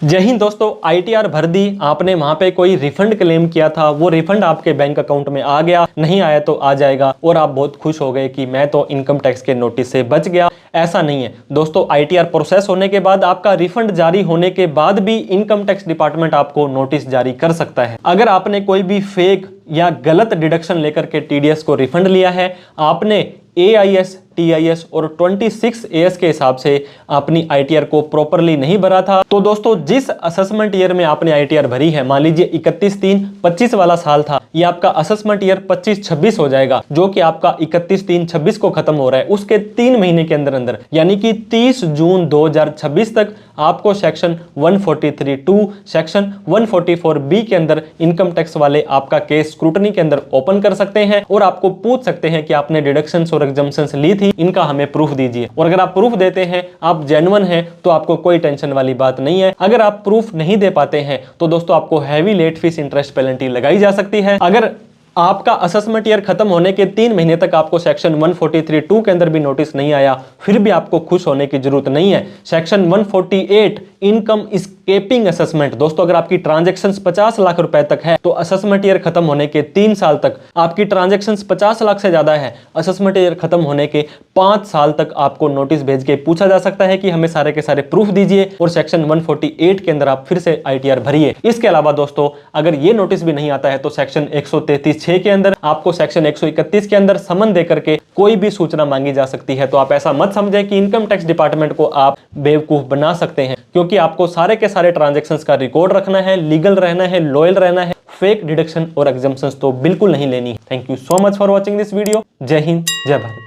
जय हिंद दोस्तों, आईटीआर भर दी आपने, वहां पे कोई रिफंड क्लेम किया था, वो रिफंड आपके बैंक अकाउंट में आ गया, नहीं आया तो आ जाएगा और आप बहुत खुश हो गए कि मैं तो इनकम टैक्स के नोटिस से बच गया। ऐसा नहीं है दोस्तों, आईटीआर प्रोसेस होने के बाद, आपका रिफंड जारी होने के बाद भी इनकम टैक्स डिपार्टमेंट आपको नोटिस जारी कर सकता है। अगर आपने कोई भी फेक या गलत डिडक्शन लेकर के टीडीएस को रिफंड लिया है, आपने एआईएस, टीआईएस और 26AS के हिसाब से अपनी आईटीआर को प्रॉपरली नहीं भरा था, तो दोस्तों जिस असेसमेंट ईयर में आपने आईटीआर भरी है, मान लीजिए 31/3/25 वाला साल था, ये आपका असेसमेंट ईयर 25-26 हो जाएगा, जो कि आपका 31/3/26 को खत्म हो रहा है। उसके 3 महीने के अंदर अंदर यानी कि 30 जून 2026 तक आपको सेक्शन 143(2) सेक्शन 144(b) के अंदर इनकम टैक्स वाले आपका केस स्क्रूटनी के अंदर ओपन कर सकते हैं और आपको पूछ सकते हैं कि आपने डिडक्शंस और एग्जम्पशंस ली थी, इनका हमें प्रूफ दीजिए। और अगर आप प्रूफ देते हैं, आप जेन्युइन हैं, तो आपको कोई टेंशन वाली बात नहीं है। अगर आप प्रूफ नहीं दे पाते हैं तो दोस्तों आपको heavy late fees interest penalty लगाई जा सकती है। अगर आपका असेसमेंट ईयर खत्म होने के 3 महीने तक आपको सेक्शन 143(2) के अंदर भी नोटिस नहीं आया, फिर भी आपको खुश होने की जरूरत नहीं है। सेक्शन 148 इनकम स्केपिंग असेसमेंट, दोस्तों अगर आपकी ट्रांजैक्शंस 50 लाख रुपए तक है, तो असेसमेंट ईयर खत्म होने के 3 साल तक आपकी ट्रांजैक्शंस 50 लाख से ज्यादा है, असेसमेंट ईयर खत्म होने के 5 साल तक आपको नोटिस भेज के पूछा जा सकता है कि हमें सारे के सारे प्रूफ दीजिए और सेक्शन 148 के अंदर आप फिर से आईटीआर भरिए। इसके अलावा दोस्तों अगर ये नोटिस भी नहीं आता है, तो सेक्शन 133(6) के अंदर आपको सेक्शन 131 के अंदर समन देकर के कोई भी सूचना मांगी जा सकती है। तो आप ऐसा मत समझें कि इनकम टैक्स डिपार्टमेंट को आप बेवकूफ बना सकते हैं, क्योंकि आपको सारे के सारे ट्रांजैक्शंस का रिकॉर्ड रखना है, लीगल रहना है, लॉयल रहना है। फेक डिडक्शन और एग्जम्पशंस तो बिल्कुल नहीं लेनी है। Thank you so much for watching this video. जय हिंद, जय भारत।